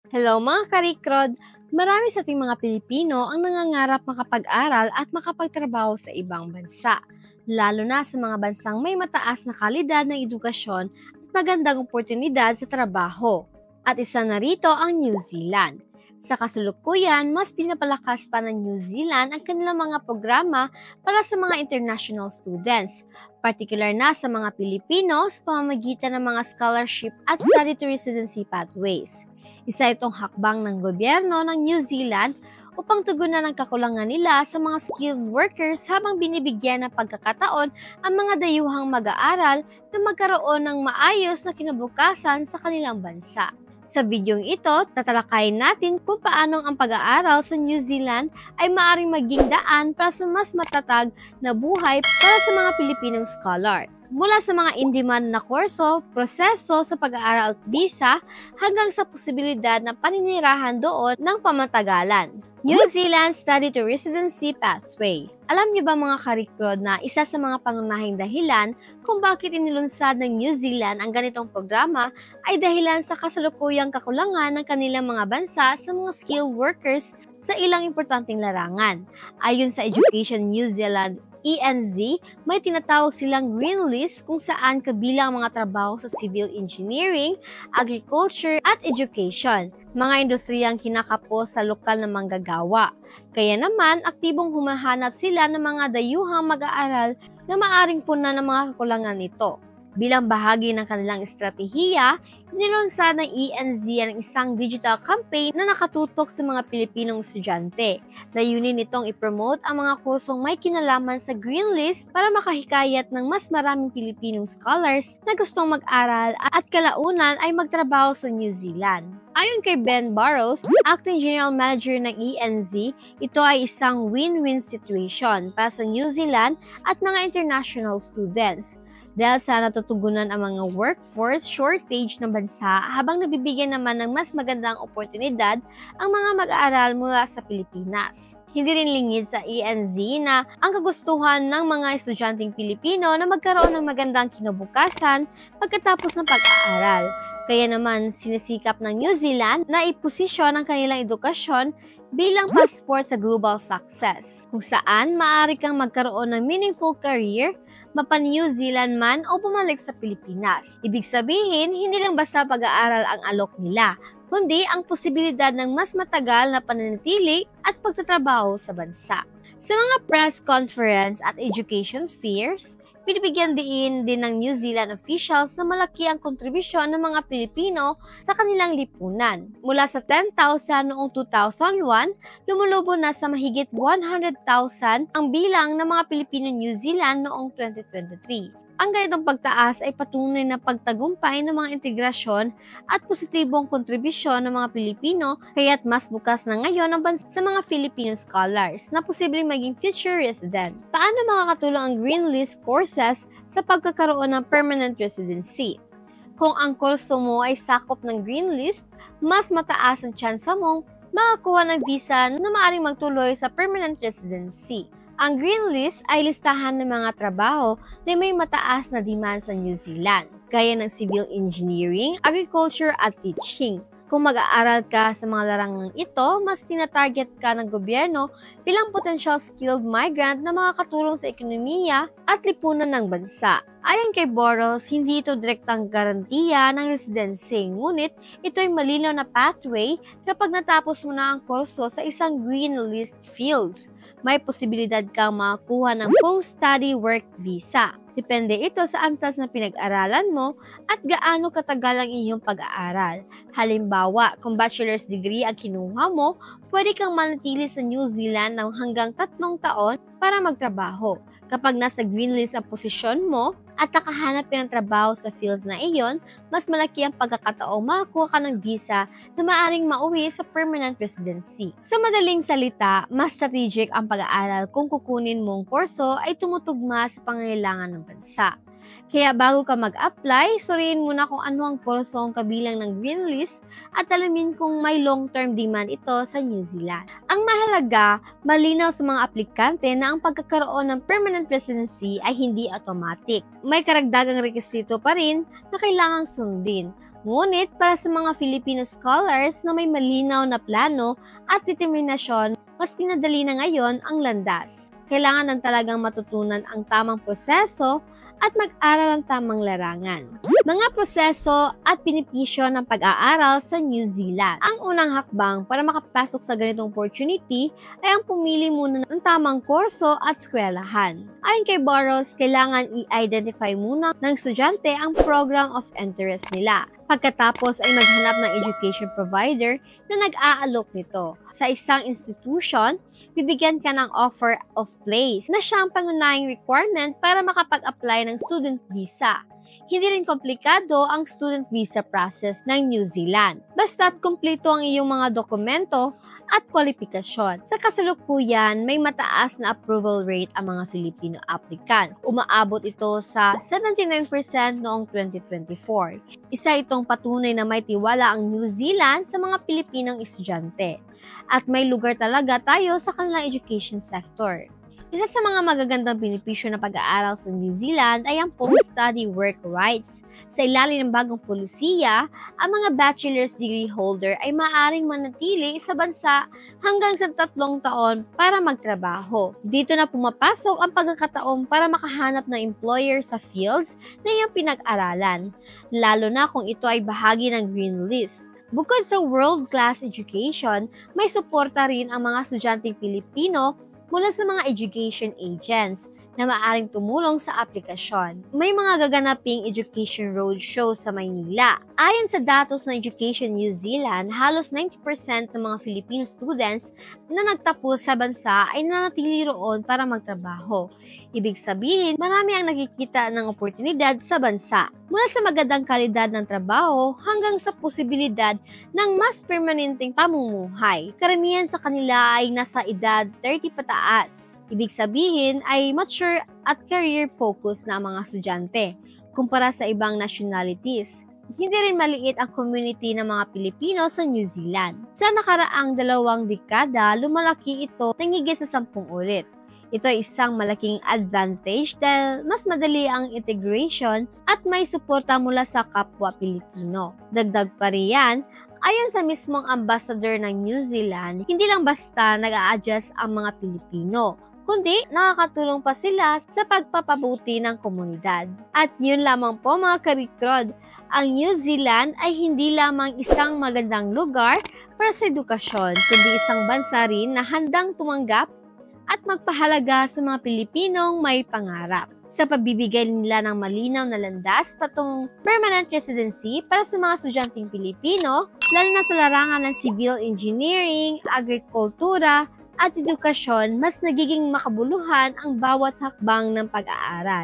Hello mga karikrod! Marami sa ating mga Pilipino ang nangangarap makapag-aral at makapagtrabaho sa ibang bansa, lalo na sa mga bansang may mataas na kalidad ng edukasyon at magandang oportunidad sa trabaho. At isa na rito ang New Zealand. Sa kasulukuyan, mas pinapalakas pa ng New Zealand ang kanilang mga programa para sa mga international students, partikular na sa mga Pilipino sa pamamagitan ng mga scholarship at study to residency pathways. Isa itong hakbang ng gobyerno ng New Zealand upang tugunan ang kakulangan nila sa mga skilled workers habang binibigyan ng pagkakataon ang mga dayuhang mag-aaral na magkaroon ng maayos na kinabukasan sa kanilang bansa. Sa bidyong ito, tatalakayin natin kung paanong ang pag-aaral sa New Zealand ay maaaring maging daan para sa mas matatag na buhay para sa mga Pilipinong scholar. Mula sa mga in-demand na kurso, proseso sa pag-aaral at visa, hanggang sa posibilidad ng paninirahan doon ng pamatagalan. New Zealand Study to Residency Pathway. Alam niyo ba mga karikrod na isa sa mga pangunahing dahilan kung bakit inilunsad ng New Zealand ang ganitong programa ay dahilan sa kasalukuyang kakulangan ng kanilang mga bansa sa mga skilled workers sa ilang importanteng larangan. Ayon sa Education New Zealand ENZ, may tinatawag silang green list kung saan kabilang mga trabaho sa civil engineering, agriculture at education, mga industriyang kinakapo sa lokal na manggagawa. Kaya naman, aktibong humahanap sila ng mga dayuhang mag-aaral na maaring punan ng mga kakulangan nito. Bilang bahagi ng kanilang estratehiya, inilunsad ng ENZ ang isang digital campaign na nakatutok sa mga Pilipinong estudyante. Layunin nitong i-promote ang mga kursong may kinalaman sa Green List para makahikayat ng mas maraming Pilipinong scholars na gustong mag-aral at kalaunan ay magtrabaho sa New Zealand. Ayon kay Ben Barrows, Acting General Manager ng ENZ, ito ay isang win-win situation para sa New Zealand at mga international students. Dahil sa natutugunan ang mga workforce shortage ng bansa habang nabibigyan naman ng mas magandang oportunidad ang mga mag-aaral mula sa Pilipinas. Hindi rin lingid sa ENZ na ang kagustuhan ng mga estudyanteng Pilipino na magkaroon ng magandang kinabukasan pagkatapos ng pag-aaral. Kaya naman sinisikap ng New Zealand na iposisyon ang kanilang edukasyon bilang passport sa global success, kung saan maaari kang magkaroon ng meaningful career, mapa-New Zealand man o bumalik sa Pilipinas. Ibig sabihin, hindi lang basta pag-aaral ang alok nila, kundi ang posibilidad ng mas matagal na pananatili at pagtatrabaho sa bansa. Sa mga press conference at education fairs, binibigyan din ng New Zealand officials na malaki ang kontribusyon ng mga Pilipino sa kanilang lipunan. Mula sa 10,000 noong 2001, lumulubo na sa mahigit 100,000 ang bilang ng mga Pilipino New Zealand noong 2023. Ang ganitong pagtaas ay patunay na pagtagumpay ng mga integrasyon at positibong kontribusyon ng mga Pilipino, kaya't mas bukas na ngayon ang bansa sa mga Filipino scholars na posibleng maging future resident. Paano makakatulong ang Green List courses sa pagkakaroon ng permanent residency? Kung ang kurso mo ay sakop ng Green List, mas mataas ang tsansa mong makakuha ng visa na maaaring magtuloy sa permanent residency. Ang Green List ay listahan ng mga trabaho na may mataas na demand sa New Zealand, gaya ng civil engineering, agriculture at teaching. Kung mag-aaral ka sa mga larangang ito, mas tinatarget ka ng gobyerno bilang potential skilled migrant na makakatulong sa ekonomiya at lipunan ng bansa. Ayon kay Boros, hindi ito direktang garantiya ng residency, ngunit ito ay malinaw na pathway kapag natapos mo na ang kurso sa isang Green List fields. May posibilidad kang makakuha ng post-study work visa. Depende ito sa antas na pinag-aralan mo at gaano katagal ang iyong pag-aaral. Halimbawa, kung bachelor's degree ang kinuha mo, pwede kang manatili sa New Zealand ng hanggang 3 taon para magtrabaho. Kapag nasa green list ang posisyon mo at nakahanap ka ng trabaho sa fields na iyon, mas malaki ang pagkakataong makakuha ka ng visa na maaaring mauwi sa permanent residency. Sa madaling salita, mas strategic ang pag-aaral kung kukunin mong kurso ay tumutugma sa pangangailangan ng bansa. Kaya bago ka mag-apply, suriin muna kung ano ang kurso ang kabilang ng green list at alamin kung may long-term demand ito sa New Zealand. Ang mahalaga, malinaw sa mga aplikante na ang pagkakaroon ng permanent residency ay hindi automatic. May karagdagang rekisito pa rin na kailangang sundin. Ngunit para sa mga Filipino scholars na may malinaw na plano at determinasyon, mas pinadali na ngayon ang landas. Kailangan ng talagang matutunan ang tamang proseso at mag-aral ng tamang larangan. Mga proseso at benepisyo ng pag-aaral sa New Zealand. Ang unang hakbang para makapasok sa ganitong opportunity ay ang pumili muna ng tamang kurso at eskwelahan. Ayon kay Burrows, kailangan i-identify muna ng estudyante ang program of interest nila. Pagkatapos ay maghanap ng education provider na nag-aalok nito. Sa isang institution, bibigyan ka ng offer of place na siyang pangunahing requirement para makapag-apply ng student visa. Hindi rin komplikado ang student visa process ng New Zealand. Basta't kumpleto ang iyong mga dokumento at kwalifikasyon. Sa kasalukuyan, may mataas na approval rate ang mga Filipino applicant. Umaabot ito sa 79% noong 2024. Isa itong patunay na may tiwala ang New Zealand sa mga Pilipinong estudyante. At may lugar talaga tayo sa kanilang education sector. Isa sa mga magagandang benepisyo ng pag-aaral sa New Zealand ay ang post-study work rights. Sa ilalim ng bagong polisiya, ang mga bachelor's degree holder ay maaaring manatili sa bansa hanggang sa 3 taon para magtrabaho. Dito na pumapasok ang pagkakataon para makahanap ng employer sa fields na iyong pinag-aralan, lalo na kung ito ay bahagi ng green list. Bukod sa world-class education, may suporta rin ang mga estudyanteng Pilipino mula sa mga education agents na maaaring tumulong sa aplikasyon. May mga gaganaping education roadshow sa Maynila. Ayon sa datos ng Education New Zealand, halos 90% ng mga Filipino students na nagtapos sa bansa ay nanatili roon para magtrabaho. Ibig sabihin, marami ang nakikita ng oportunidad sa bansa. Mula sa magandang kalidad ng trabaho hanggang sa posibilidad ng mas permanenteng pamumuhay. Karamihan sa kanila ay nasa edad 30 pataas. Ibig sabihin ay mature at career-focused na ang mga estudyante kumpara sa ibang nationalities. Hindi rin maliit ang community ng mga Pilipino sa New Zealand. Sa nakaraang 2 dekada, lumalaki ito ng higit sa 10 ulit. Ito ay isang malaking advantage dahil mas madali ang integration at may suporta mula sa kapwa Pilipino. Dagdag pa riyan, ayon sa mismong ambassador ng New Zealand, hindi lang basta nag-a-adjust ang mga Pilipino, kundi nakakatulong pa sila sa pagpapabuti ng komunidad. At yun lamang po mga karikrod, ang New Zealand ay hindi lamang isang magandang lugar para sa edukasyon, kundi isang bansa rin na handang tumanggap at magpahalaga sa mga Pilipinong may pangarap sa pagbibigay nila ng malinaw na landas patungong permanent residency para sa mga estudyanteng Pilipino, lalo na sa larangan ng civil engineering, agrikultura, at edukasyon, mas nagiging makabuluhan ang bawat hakbang ng pag-aaral.